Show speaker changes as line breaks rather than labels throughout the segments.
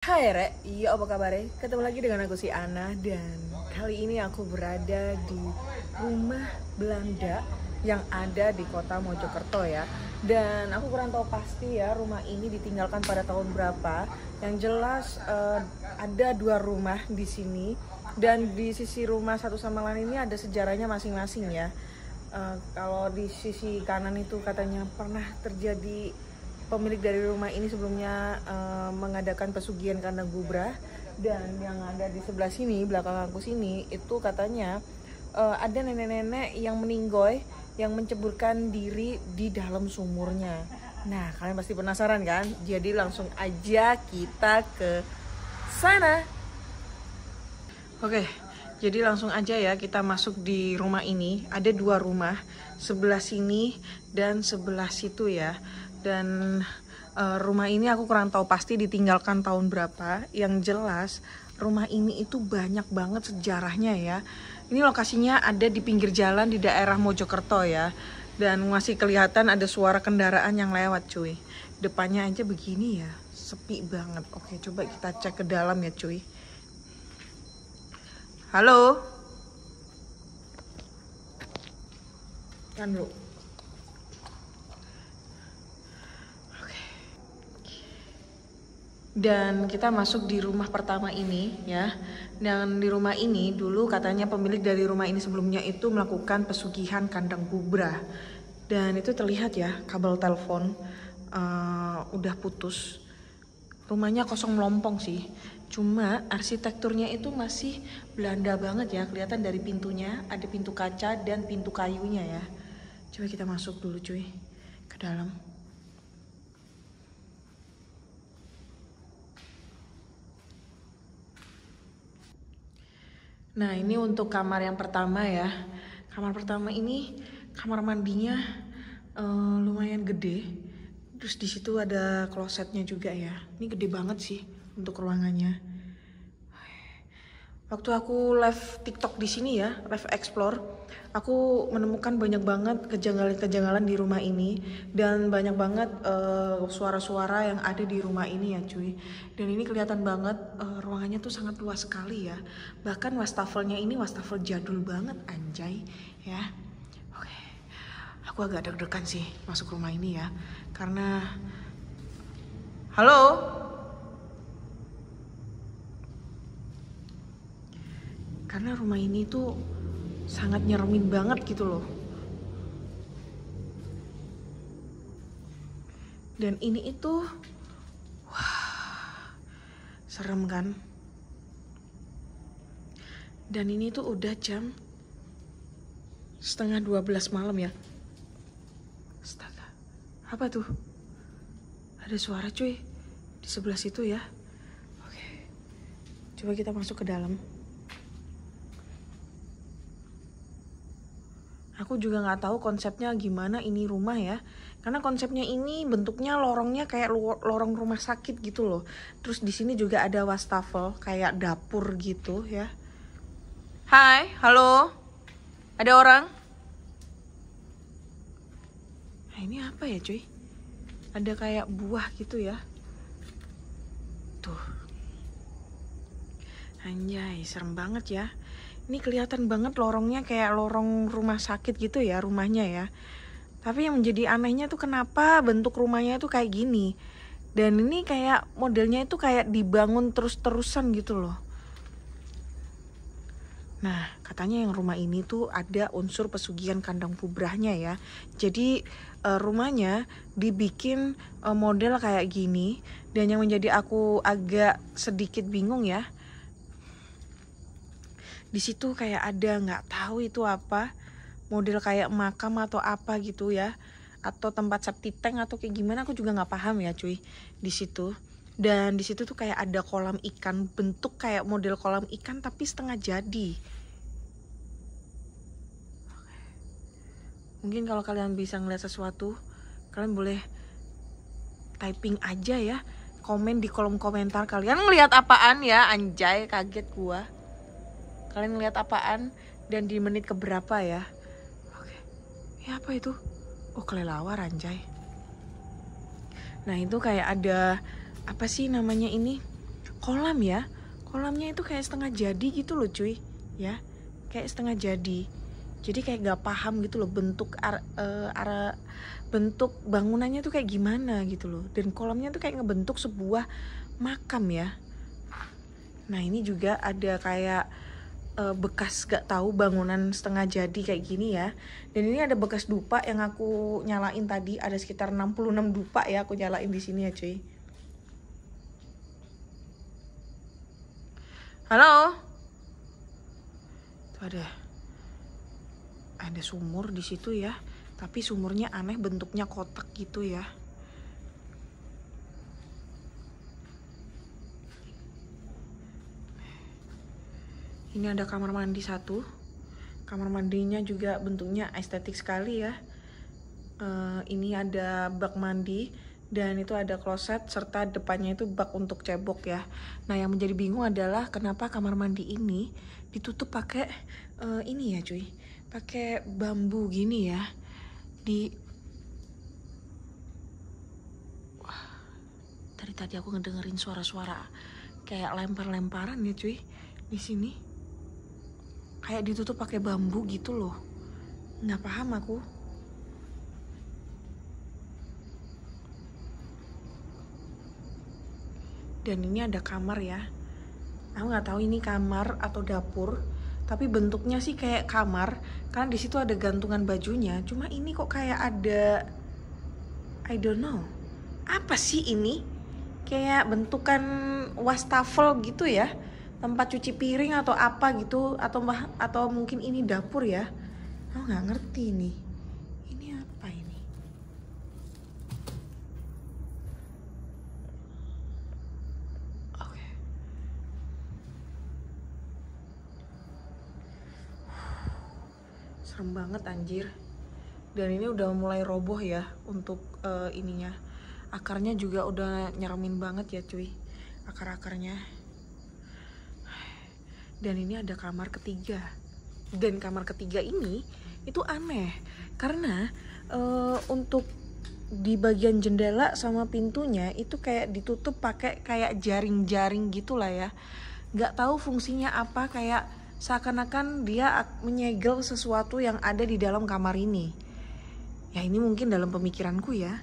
Hai Re, iya apa kabar? Ketemu lagi dengan aku si Ana. Dan kali ini aku berada di rumah Belanda yang ada di kota Mojokerto ya. Dan aku kurang tahu pasti ya rumah ini ditinggalkan pada tahun berapa. Yang jelas ada dua rumah di sini. Dan di sisi rumah satu sama lain ini ada sejarahnya masing-masing ya. Kalau di sisi kanan itu katanya pernah terjadi pemilik dari rumah ini sebelumnya mengadakan pesugihan kandang gubrah, dan yang ada di sebelah sini, belakang aku sini, itu katanya ada nenek-nenek yang meninggoy yang menceburkan diri di dalam sumurnya. Nah, kalian pasti penasaran kan? Jadi langsung aja kita ke sana. Oke, jadi langsung aja ya kita masuk di rumah ini. Ada dua rumah, sebelah sini dan sebelah situ ya. Dan rumah ini aku kurang tahu pasti ditinggalkan tahun berapa. Yang jelas rumah ini itu banyak banget sejarahnya ya. Ini lokasinya ada di pinggir jalan di daerah Mojokerto ya. Dan masih kelihatan ada suara kendaraan yang lewat cuy. Depannya aja begini ya, sepi banget. Oke, coba kita cek ke dalam ya cuy. Halo? Kan bro. Dan kita masuk di rumah pertama ini ya. Dan di rumah ini dulu katanya pemilik dari rumah ini sebelumnya itu melakukan pesugihan kandang gubrah. Dan itu terlihat ya, kabel telepon udah putus. Rumahnya kosong melompong sih. Cuma arsitekturnya itu masih Belanda banget ya. Kelihatan dari pintunya ada pintu kaca dan pintu kayunya ya. Coba kita masuk dulu cuy ke dalam. Nah, ini untuk kamar yang pertama ya. Kamar pertama ini kamar mandinya lumayan gede. Terus di situ ada klosetnya juga ya. Ini gede banget sih untuk ruangannya. Waktu aku live TikTok di sini ya, live explore, aku menemukan banyak banget kejanggalan-kejanggalan di rumah ini, dan banyak banget suara-suara yang ada di rumah ini ya cuy. Dan ini kelihatan banget ruangannya tuh sangat luas sekali ya. Bahkan wastafelnya ini wastafel jadul banget anjay ya. Oke, aku agak deg-degan sih masuk rumah ini ya, karena halo. Karena rumah ini tuh sangat nyeremin banget gitu loh. Dan ini itu, wah, serem kan? Dan ini tuh udah jam setengah 12 malam ya. Astaga, apa tuh? Ada suara cuy di sebelah situ ya. Oke, coba kita masuk ke dalam. Aku juga nggak tahu konsepnya gimana ini rumah ya, karena konsepnya ini bentuknya lorongnya kayak lorong rumah sakit gitu loh. Terus di sini juga ada wastafel kayak dapur gitu ya. Hai, halo, ada orang? Nah, ini apa ya cuy? Ada kayak buah gitu ya. Tuh, anjay, serem banget ya. Ini kelihatan banget lorongnya kayak lorong rumah sakit gitu ya rumahnya ya. Tapi yang menjadi anehnya tuh kenapa bentuk rumahnya itu kayak gini. Dan ini kayak modelnya itu kayak dibangun terus-terusan gitu loh. Nah, katanya yang rumah ini tuh ada unsur pesugihan kandang gubrahnya ya. Jadi rumahnya dibikin model kayak gini. Dan yang menjadi aku agak sedikit bingung ya, di situ kayak ada nggak tahu itu apa, model kayak makam atau apa gitu ya, atau tempat septic tank atau kayak gimana, aku juga nggak paham ya cuy di situ. Dan di situ tuh kayak ada kolam ikan, bentuk kayak model kolam ikan tapi setengah jadi. Mungkin kalau kalian bisa ngeliat sesuatu, kalian boleh typing aja ya, komen di kolom komentar kalian ngeliat apaan ya. Anjay, kaget gua. Kalian ngeliat apaan dan di menit keberapa ya. Oke, ya apa itu? Oh, kelelawar anjay. Nah, itu kayak ada apa sih namanya ini, kolam ya. Kolamnya itu kayak setengah jadi gitu loh cuy, ya. Kayak setengah jadi. Jadi kayak gak paham gitu loh bentuk bentuk bangunannya tuh kayak gimana gitu loh. Dan kolamnya tuh kayak ngebentuk sebuah makam ya. Nah ini juga ada kayak bekas gak tahu bangunan setengah jadi kayak gini ya. Dan ini ada bekas dupa yang aku nyalain tadi, ada sekitar 66 dupa ya aku nyalain di sini ya cuy. Halo. Tuh ada sumur di situ ya. Tapi sumurnya aneh, bentuknya kotak gitu ya. Ini ada kamar mandi satu. Kamar mandinya juga bentuknya estetik sekali ya. Ini ada bak mandi. Dan itu ada kloset serta depannya itu bak untuk cebok ya. Nah yang menjadi bingung adalah kenapa kamar mandi ini ditutup pakai ini ya cuy, pakai bambu gini ya. Wah, dari tadi aku ngedengerin suara-suara kayak lempar-lemparan ya cuy di sini. Kayak ditutup pakai bambu gitu loh. Nggak paham aku. Dan ini ada kamar ya. Aku nggak tahu ini kamar atau dapur, tapi bentuknya sih kayak kamar karena di situ ada gantungan bajunya. Cuma ini kok kayak ada, I don't know, apa sih ini? Kayak bentukan wastafel gitu ya, tempat cuci piring atau apa gitu, atau mungkin ini dapur ya. Aku nggak ngerti nih. Ini apa ini? Oke. Serem banget anjir. Dan ini udah mulai roboh ya untuk ininya. Akarnya juga udah nyeremin banget ya cuy, akar-akarnya. Dan ini ada kamar ketiga. Dan kamar ketiga ini itu aneh karena untuk di bagian jendela sama pintunya itu kayak ditutup pakai kayak jaring-jaring gitulah ya. Nggak tahu fungsinya apa, kayak seakan-akan dia menyegel sesuatu yang ada di dalam kamar ini. Ya ini mungkin dalam pemikiranku ya.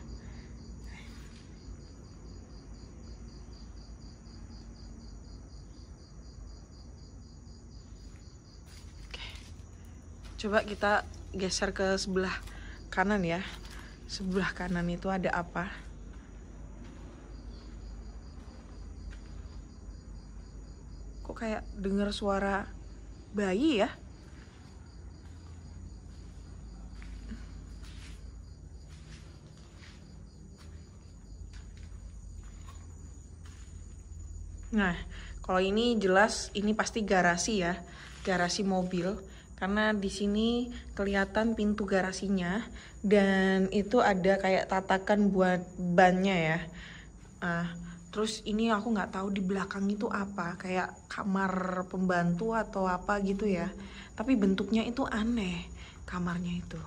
Coba kita geser ke sebelah kanan ya. Sebelah kanan itu ada apa? Kok kayak dengar suara bayi ya? Nah, kalau ini jelas ini pasti garasi ya. Garasi mobil. Karena di sini kelihatan pintu garasinya dan itu ada kayak tatakan buat bannya ya. Terus ini aku nggak tahu di belakang itu apa, kayak kamar pembantu atau apa gitu ya. Tapi bentuknya itu aneh kamarnya itu.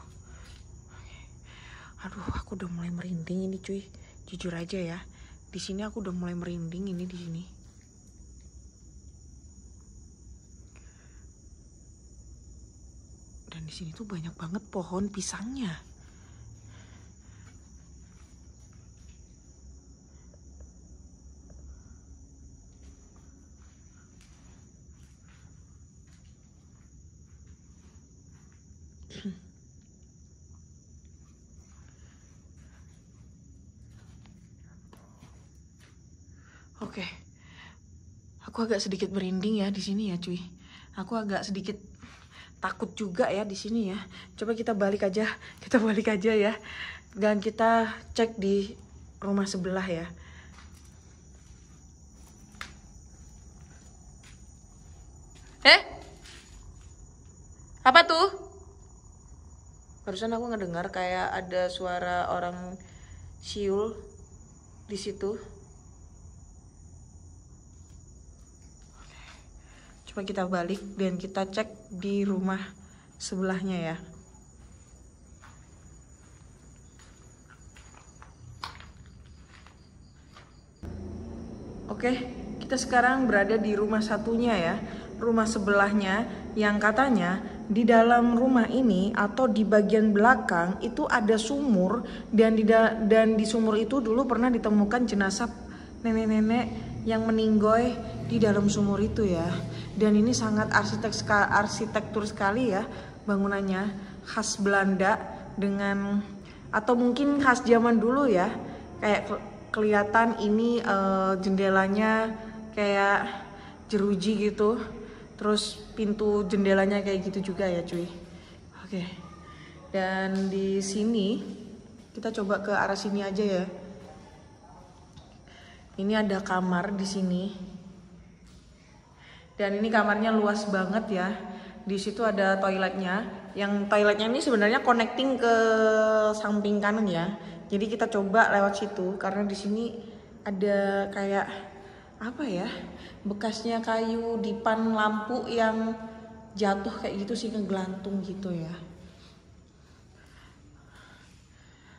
Aduh, aku udah mulai merinding ini cuy. Jujur aja ya, di sini aku udah mulai merinding ini di sini. Dan di sini tuh banyak banget pohon pisangnya. Oke. Aku agak sedikit merinding ya di sini ya, cuy. Aku agak sedikit takut juga ya di sini ya. Coba kita balik aja ya. Dan kita cek di rumah sebelah ya. Apa tuh? Barusan aku ngedengar kayak ada suara orang siul di situ. Coba kita balik dan kita cek di rumah sebelahnya ya. Oke, kita sekarang berada di rumah satunya ya, rumah sebelahnya, yang katanya di dalam rumah ini atau di bagian belakang itu ada sumur, dan di sumur itu dulu pernah ditemukan jenazah nenek-nenek yang meninggoy di dalam sumur itu ya. Dan ini sangat arsitektur sekali ya bangunannya, khas Belanda dengan, atau mungkin khas zaman dulu ya, kayak kelihatan ini jendelanya kayak jeruji gitu, terus pintu jendelanya kayak gitu juga ya cuy. Oke, dan di sini kita coba ke arah sini aja ya. Ini ada kamar di sini, dan ini kamarnya luas banget ya. Di situ ada toiletnya, yang toiletnya ini sebenarnya connecting ke samping kanan ya. Jadi kita coba lewat situ karena di sini ada kayak apa ya, bekasnya kayu dipan lampu yang jatuh kayak gitu sih, ngegelantung gitu ya.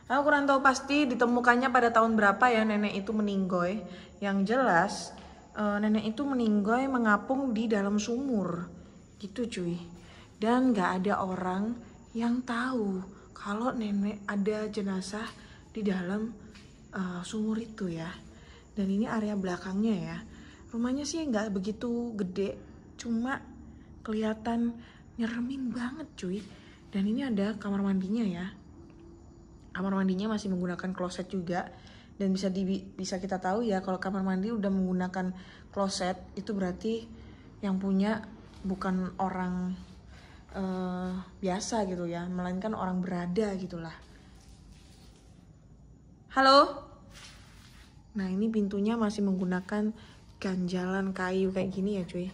Aku kurang tahu pasti ditemukannya pada tahun berapa ya nenek itu meninggoy. Yang jelas nenek itu meninggoy mengapung di dalam sumur gitu cuy. Dan gak ada orang yang tahu kalau nenek ada jenazah di dalam sumur itu ya. Dan ini area belakangnya ya. Rumahnya sih nggak begitu gede, cuma kelihatan nyeremin banget cuy. Dan ini ada kamar mandinya ya. Kamar mandinya masih menggunakan kloset juga. Dan bisa kita tahu ya kalau kamar mandi udah menggunakan kloset itu berarti yang punya bukan orang biasa gitu ya, melainkan orang berada gitulah. Halo. Nah ini pintunya masih menggunakan ganjalan kayu kayak gini ya cuy.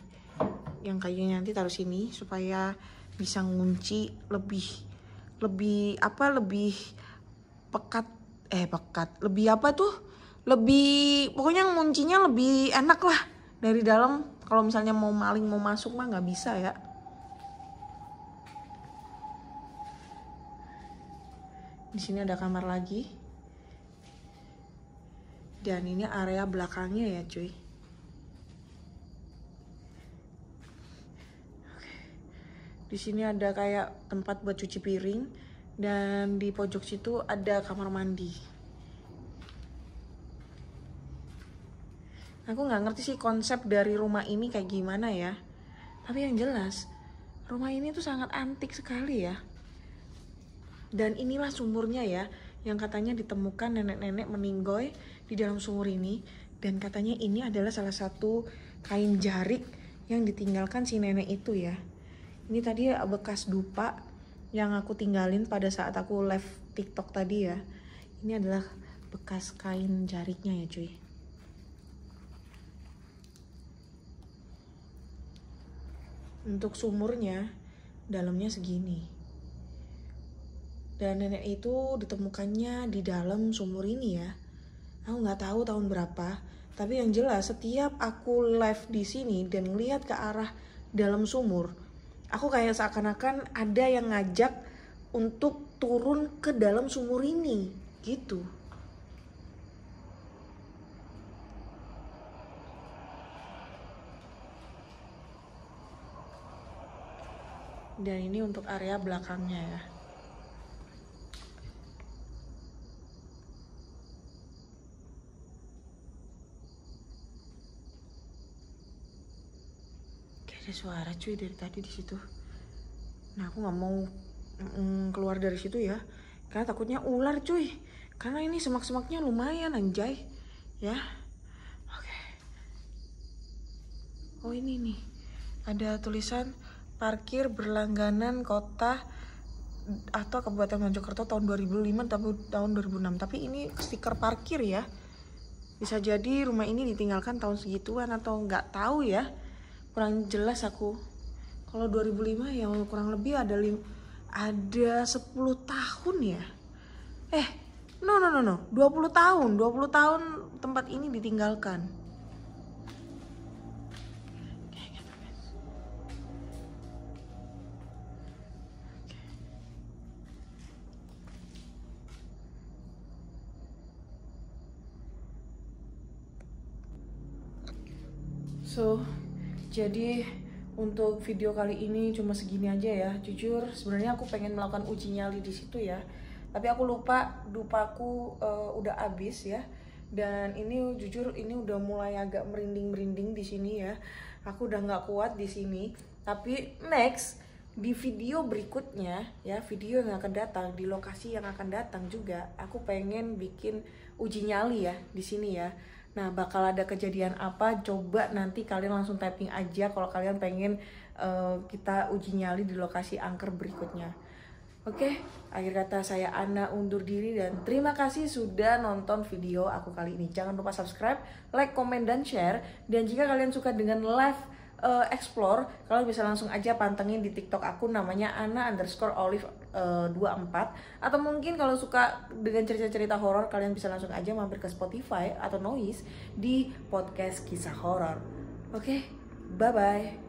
Yang kayunya nanti taruh sini supaya bisa ngunci lebih pekat, lebih apa tuh, lebih pokoknya nguncinya lebih enak lah dari dalam. Kalau misalnya mau maling mau masuk mah nggak bisa ya. Di sini ada kamar lagi. Dan ini area belakangnya ya cuy. Di sini ada kayak tempat buat cuci piring, dan di pojok situ ada kamar mandi. Aku nggak ngerti sih konsep dari rumah ini kayak gimana ya. Tapi yang jelas rumah ini tuh sangat antik sekali ya. Dan inilah sumurnya ya, yang katanya ditemukan nenek-nenek meninggoy di dalam sumur ini. Dan katanya ini adalah salah satu kain jarik yang ditinggalkan si nenek itu ya. Ini tadi bekas dupa yang aku tinggalin pada saat aku live TikTok tadi ya. Ini adalah bekas kain jariknya ya cuy. Untuk sumurnya dalamnya segini. Dan nenek itu ditemukannya di dalam sumur ini ya. Aku nggak tahu tahun berapa, tapi yang jelas setiap aku live di sini dan ngelihat ke arah dalam sumur, aku kayak seakan-akan ada yang ngajak untuk turun ke dalam sumur ini, gitu. Dan ini untuk area belakangnya ya. Ada suara cuy dari tadi di situ. Nah aku nggak mau keluar dari situ ya, karena takutnya ular cuy. Karena ini semak-semaknya lumayan anjay, ya. Oke. Oh ini nih, ada tulisan parkir berlangganan kota atau Kabupaten Mojokerto tahun 2005 tahun 2006. Tapi ini stiker parkir ya. Bisa jadi rumah ini ditinggalkan tahun segituan atau nggak tahu ya. Kurang jelas aku. Kalau 2005 ya kurang lebih ada 10 tahun ya. No. 20 tahun tempat ini ditinggalkan. So, jadi untuk video kali ini cuma segini aja ya. Jujur sebenarnya aku pengen melakukan uji nyali di situ ya. Tapi aku lupa dupaku udah habis ya. Dan ini jujur ini udah mulai agak merinding-merinding di sini ya. Aku udah nggak kuat di sini. Tapi next di video berikutnya ya, video yang akan datang di lokasi yang akan datang juga, aku pengen bikin uji nyali ya di sini ya. Nah, bakal ada kejadian apa? Coba nanti kalian langsung typing aja kalau kalian pengen kita uji nyali di lokasi angker berikutnya. Oke, akhir kata saya Ana undur diri dan terima kasih sudah nonton video aku kali ini. Jangan lupa subscribe, like, komen, dan share. Dan jika kalian suka dengan live explore, kalian bisa langsung aja pantengin di TikTok aku namanya Ana_Olive24. Atau mungkin kalau suka dengan cerita-cerita horor, kalian bisa langsung aja mampir ke Spotify atau Noise di podcast kisah horor. Oke, bye bye.